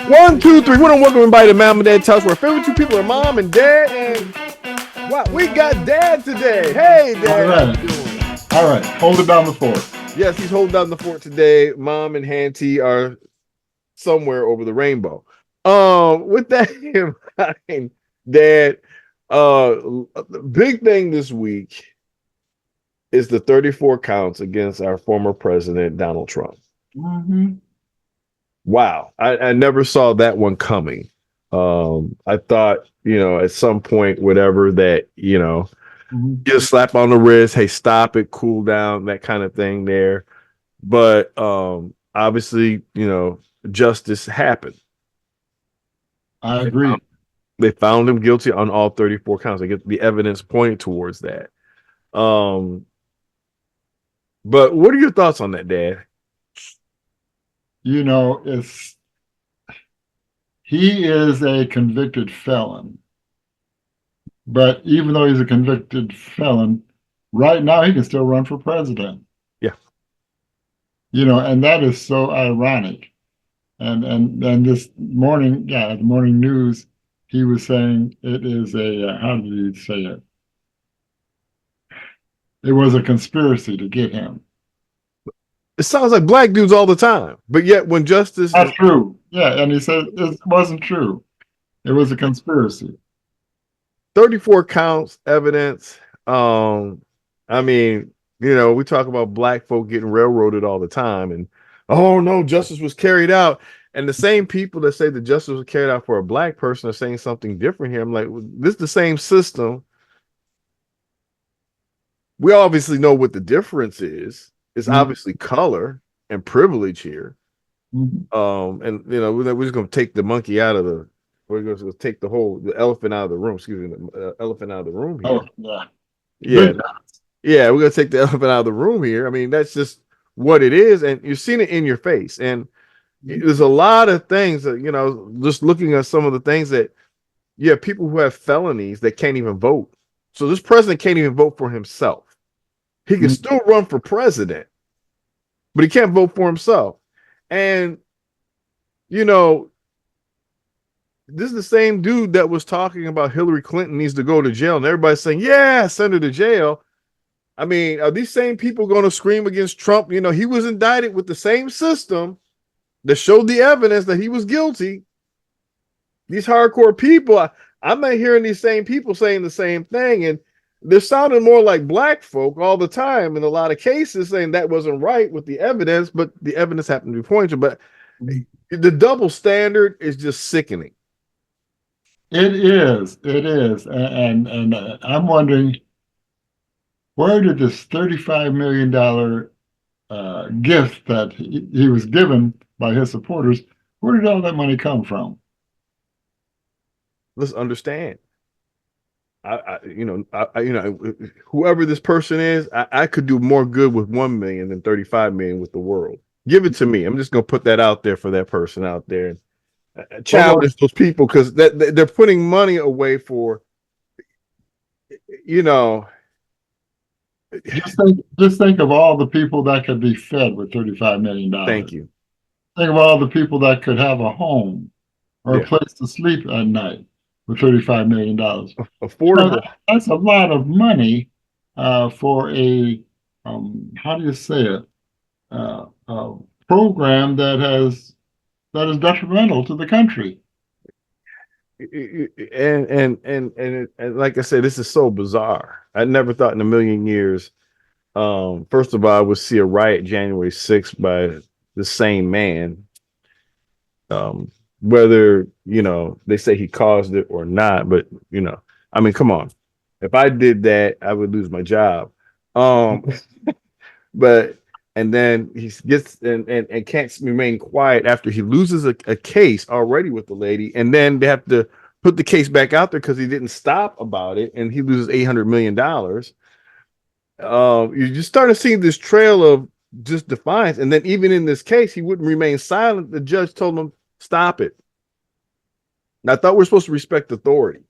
One, two, three. We don't welcome everybody to Mom and Dad House, where favorite two people are Mom and Dad. And wow, we got Dad today. Hey, All Dad, how right. you doing? All right. Hold it down the fort. Yes, he's holding down the fort today. Mom and Hanty are somewhere over the rainbow. With that in mind, Dad, the big thing this week is the 34 counts against our former president, Donald Trump. Mm-hmm. Wow, I never saw that one coming. I thought, at some point, whatever, that, Mm-hmm. just slap on the wrist, hey, stop it, cool down, that kind of thing there. But obviously, justice happened. I They agree. found, they found him guilty on all 34 counts. They get the evidence pointed towards that. Um, but what are your thoughts on that, Dad? It's he is a convicted felon, but even though he's a convicted felon, right now he can still run for president. Yeah. And that is so ironic. And this morning, the morning news, he was saying it is a how did he say it? It was a conspiracy to get him. It sounds like black dudes all the time, but yet when justice That's true. Yeah, and he said it wasn't true. It was a conspiracy. 34 counts, evidence. I mean, we talk about black folk getting railroaded all the time, and oh no, justice was carried out. And the same people that say the justice was carried out for a black person are saying something different here. I'm like, this is the same system. We obviously know what the difference is. It's obviously color and privilege here. And we're just gonna take the monkey out of the. We're going to take the elephant out of the room. Excuse me, the elephant out of the room here. Oh, Yeah, yeah. We're gonna take the elephant out of the room here. I mean, that's just what it is, and you've seen it in your face. And there's a lot of things that just looking at some of the things that, people who have felonies that can't even vote. So this president can't even vote for himself. He can still run for president, but he can't vote for himself. And this is the same dude that was talking about Hillary Clinton needs to go to jail, and everybody's saying, "Yeah, send her to jail." I mean, are these same people going to scream against Trump? He was indicted with the same system that showed the evidence that he was guilty. These hardcore people, I'm not hearing these same people saying the same thing, and they're sounding more like black folk all the time in a lot of cases, saying that wasn't right with the evidence, but the evidence happened to be pointed. But the double standard is just sickening. it is. It is. And I'm wondering, where did this $35 million gift that he was given by his supporters, where did all that money come from? Let's understand. Whoever this person is, I could do more good with 1 million than 35 million with the world. Give it to me. I'm just gonna put that out there for that person out there. Challenge those people, because they're putting money away for, Just think of all the people that could be fed with $35 million. Thank you. Think of all the people that could have a home or a place to sleep at night with $35 million. Affordable. That's a lot of money for a how do you say it? A program that is detrimental to the country. And like I said, this is so bizarre. I never thought in a million years, first of all, I would see a riot January 6th by the same man. Whether they say he caused it or not, but I mean, come on. If I did that, I would lose my job. But and then he gets and can't remain quiet after he loses a case already with the lady, and then they have to put the case back out there because he didn't stop about it, and he loses $800 million. You just started seeing this trail of just defiance, and then even in this case, he wouldn't remain silent. The judge told him, "Stop it." And I thought we're supposed to respect authority.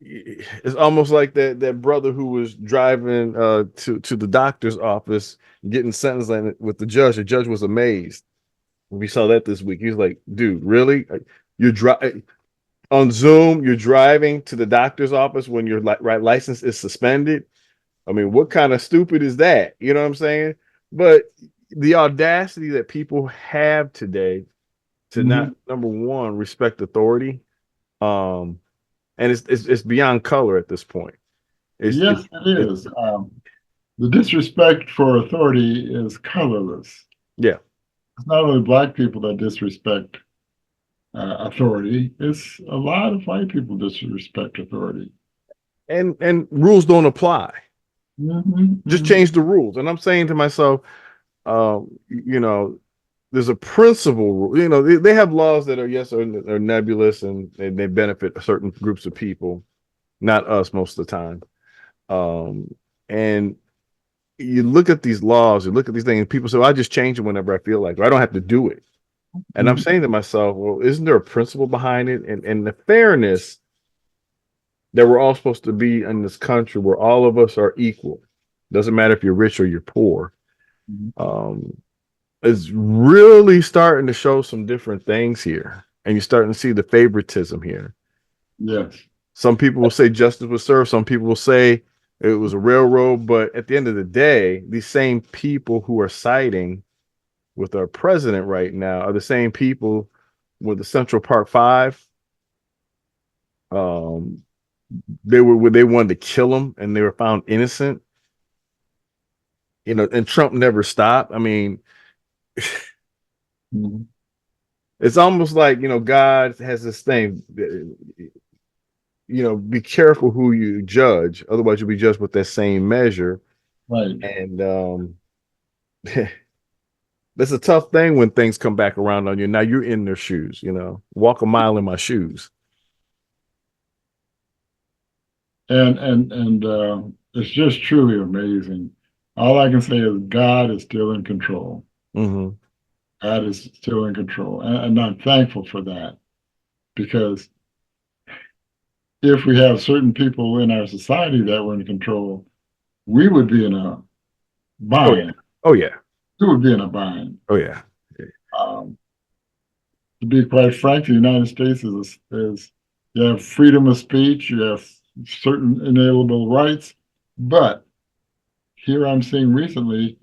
It's almost like that brother who was driving to the doctor's office, getting sentenced with the judge. The judge was amazed. We saw that this week. He's like, dude, really? You're on Zoom, you're driving to the doctor's office when your license is suspended. I mean, what kind of stupid is that? You know what I'm saying? But the audacity that people have today to not, number one, respect authority. Um, and it's beyond color at this point. It's Yes, it it, is. The disrespect for authority is colorless. yeah. It's not only black people that disrespect authority, it's a lot of white people disrespect authority. And rules don't apply. Just Mm-hmm. change the rules. And I'm saying to myself, you know, there's a principle rule. You know, they have laws that are yes are nebulous and they benefit certain groups of people, not us most of the time. And you look at these laws, you look at these things, and people say, well, I just change it whenever I feel like it. I don't have to do it. And I'm saying to myself, well, isn't there a principle behind it? And the fairness that we're all supposed to be in this country where all of us are equal. Doesn't matter if you're rich or you're poor. Is really starting to show some different things here. And you're starting to see the favoritism here. Yes. Some people will say justice was served. Some people will say it was a railroad. But at the end of the day, these same people who are siding with our president right now are the same people with the Central Park Five. They wanted to kill him and they were found innocent. You know, and Trump never stopped. I mean, it's almost like, you know, God has this thing, you know, be careful who you judge, otherwise you'll be judged with that same measure. Right. And that's a tough thing when things come back around on you. Now you're in their shoes, you know, walk a mile in my shoes. And it's just truly amazing. All I can say is God is still in control. Mm-hmm. God is still in control. And I'm thankful for that because if we have certain people in our society that were in control, we would be in a bind. Oh yeah. We would be in a bind. Oh yeah. To be quite frank, the United States is you have freedom of speech, you have certain inalienable rights, but here I'm seeing recently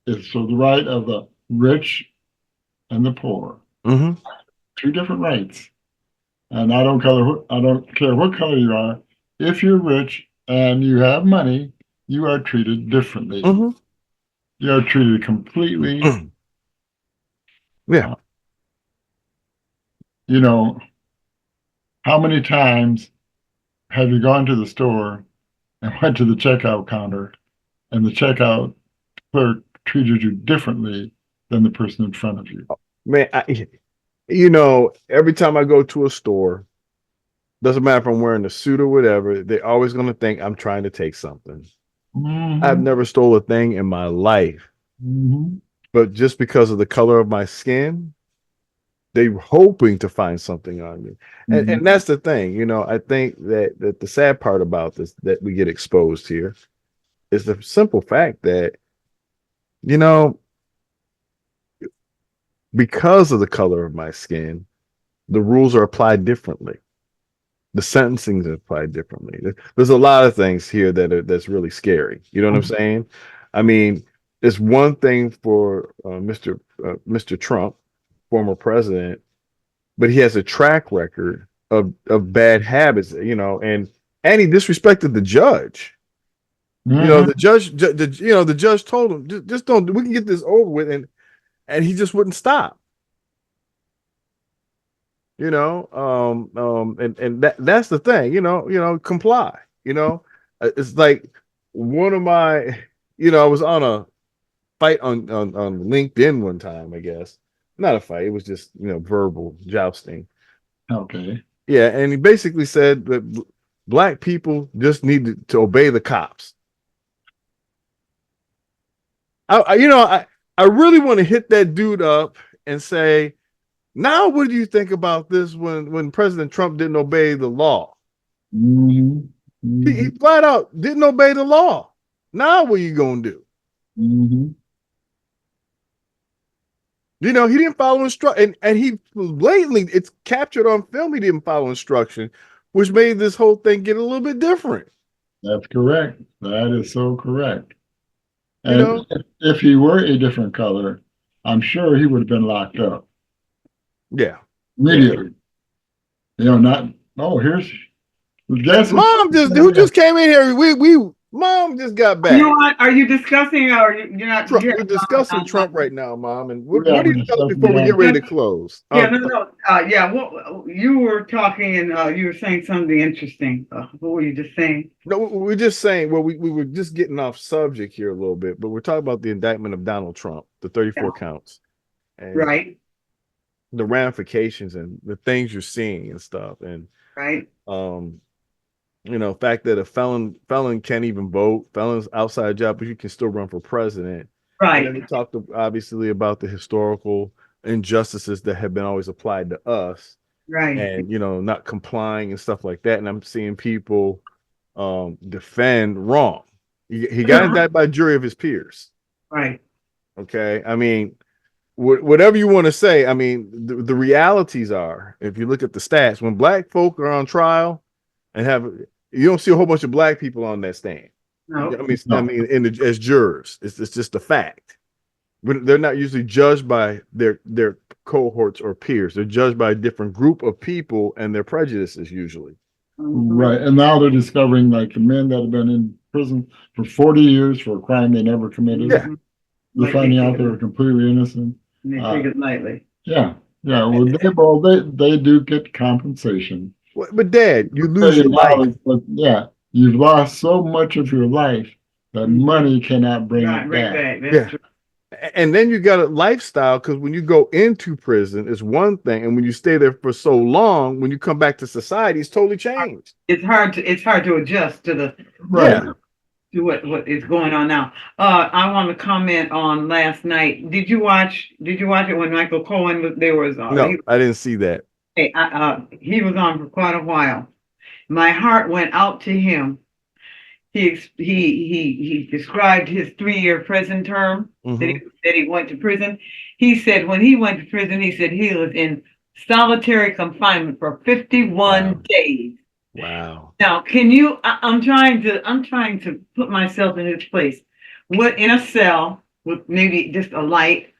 is for the right of the rich and the poor. Mm-hmm. Two different rights. And I don't care what color you are. If you're rich and you have money, you are treated differently. Mm-hmm. You are treated completely. Yeah. You know, how many times have you gone to the store and went to the checkout counter and the checkout clerk treated you differently than the person in front of you? Man, you know, every time I go to a store, doesn't matter if I'm wearing a suit or whatever, they're always going to think I'm trying to take something. Mm-hmm. I've never stole a thing in my life. Mm-hmm. But just because of the color of my skin, they're hoping to find something on me. And that's the thing, you know, I think that the sad part about this that we get exposed here is the simple fact that, you know, because of the color of my skin, the rules are applied differently. The sentencing is applied differently. There's a lot of things here that's really scary. You know what I'm saying? I mean, it's one thing for Mr. Trump, former president, but he has a track record of bad habits, you know, and he disrespected the judge. You know, the judge told him, just don't, we can get this over with, and he just wouldn't stop. You know, and that's the thing, you know, comply. You know, it's like one of my, you know, I was on a fight on LinkedIn one time, I guess. Not a fight, it was just, you know, verbal jousting. Okay. Yeah, and he basically said that black people just need to obey the cops. I really want to hit that dude up and say, now what do you think about this when President Trump didn't obey the law? Mm-hmm. Mm-hmm. He flat out didn't obey the law. Now what are you gonna do? Mm-hmm. You know, he didn't follow instruction, and he blatantly, it's captured on film, he didn't follow instruction, which made this whole thing get a little bit different. That's correct. That is so correct. You And know, if he were a different color, I'm sure he would have been locked up yeah. immediately. You know, not, oh, here's, guess what? Mom just who just came in here. Mom just got back. Are you discussing or you're not? Trump, You're, we're discussing Trump right now, Mom. And what Yeah, do you we're tell us discussing before we get that. ready to close? yeah, no. Yeah, well, you were talking and you were saying something interesting. What were you just saying? No, we're just saying. Well, we were just getting off subject here a little bit, but we're talking about the indictment of Donald Trump, the 34 counts, and Right, the ramifications and the things you're seeing and stuff, and right, you know, fact that a felon can't even vote, felons outside job, but you can still run for president. And then we right, talked obviously about the historical injustices that have been always applied to us, right. and you know, not complying and stuff like that. And I'm seeing people defend wrong. He got indicted by a jury of his peers. Right. Okay, I mean, whatever you want to say. I mean, the realities are, if you look at the stats, when black folk are on trial and you don't see a whole bunch of black people on that stand. No. I mean, as jurors, it's just a fact. They're not usually judged by their cohorts or peers. They're judged by a different group of people and their prejudices usually. Right. And now they're discovering like the men that have been in prison for 40 years for a crime they never committed. Yeah. They're finding out they're completely innocent. And they take it lightly. Yeah. Yeah. Well, they do get compensation. But Dad, you lose your life. But yeah, you've lost so much of your life that money cannot bring it back. Yeah. And then you got a lifestyle, because when you go into prison, it's one thing, and when you stay there for so long, when you come back to society, it's totally changed. It's hard to adjust to the Right. to what is going on now. I want to comment on last night. Did you watch it when Michael Cohen was there? Was No, I didn't see that. He was on for quite a while. My heart went out to him. He described his 3-year prison term that he went to prison. He said when he went to prison, he said he was in solitary confinement for 51 days. Wow. Now, can you? I'm trying to put myself in his place. What, in a cell with maybe just a light,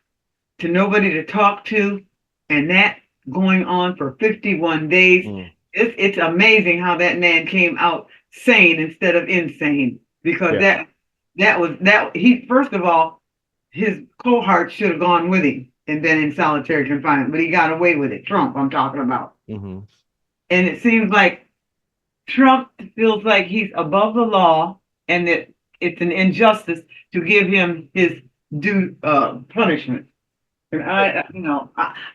to nobody to talk to, and that going on for 51 days. It's amazing how that man came out sane instead of insane, because he, first of all, his cohort should have gone with him and been in solitary confinement, but he got away with it. Trump, I'm talking about. And it seems like Trump feels like he's above the law and that it's an injustice to give him his due punishment. And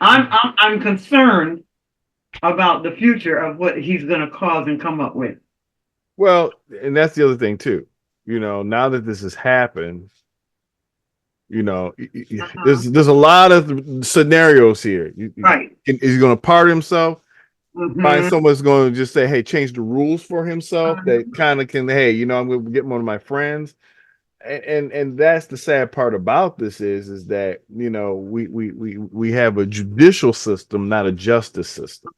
I'm concerned about the future of what he's going to cause and come up with. Well, and that's the other thing too. You know, now that this has happened, you know, there's a lot of scenarios here. Right. Is he going to pardon himself? Find someone's going to just say, "Hey, change the rules for himself." That kind of can, hey, you know, I'm going to get one of my friends. And that's the sad part about this is that, you know, we have a judicial system, not a justice system.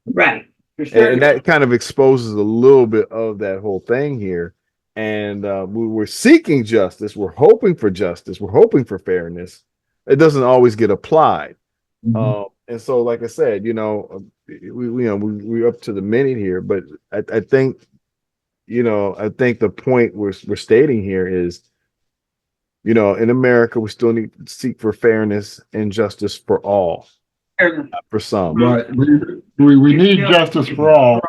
Right. And that kind of exposes a little bit of that whole thing here. And we're seeking justice. We're hoping for justice. We're hoping for fairness. It doesn't always get applied. And so, like I said, you know, we're up to the minute here, but I think, you know, I think the point we're stating here is, you know, in America, we still need to seek for fairness and justice for all, not for some. Right. We need justice for all,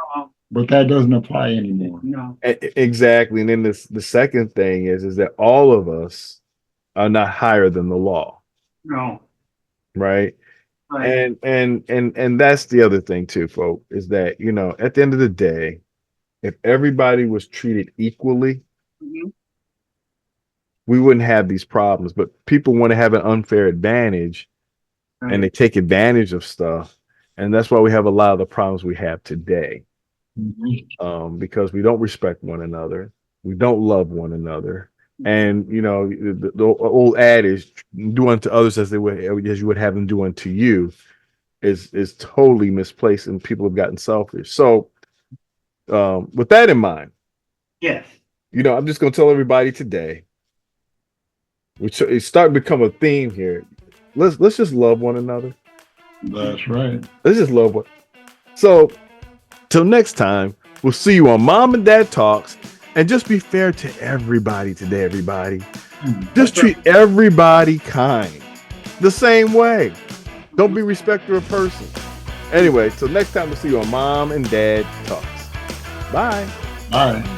but that doesn't apply anymore. No. Exactly. And then the second thing is that all of us are not higher than the law. No. Right. And that's the other thing too, folks, is that, you know, at the end of the day, if everybody was treated equally, we wouldn't have these problems. But people want to have an unfair advantage, and they take advantage of stuff. And that's why we have a lot of the problems we have today. Because we don't respect one another. We don't love one another. And you know, the old adage, do unto others as you would have them do unto you, is totally misplaced, and people have gotten selfish. So with that in mind, Yes. you know, I'm just gonna tell everybody today, it's starting to become a theme here. Let's just love one another. That's right. Let's just love one. So till next time, we'll see you on Mom and Dad Talks. And just be fair to everybody today, everybody. Just treat everybody kind. The same way. Don't be respecter of person. Anyway, till next time, we'll see you on Mom and Dad Talks. Bye. Bye.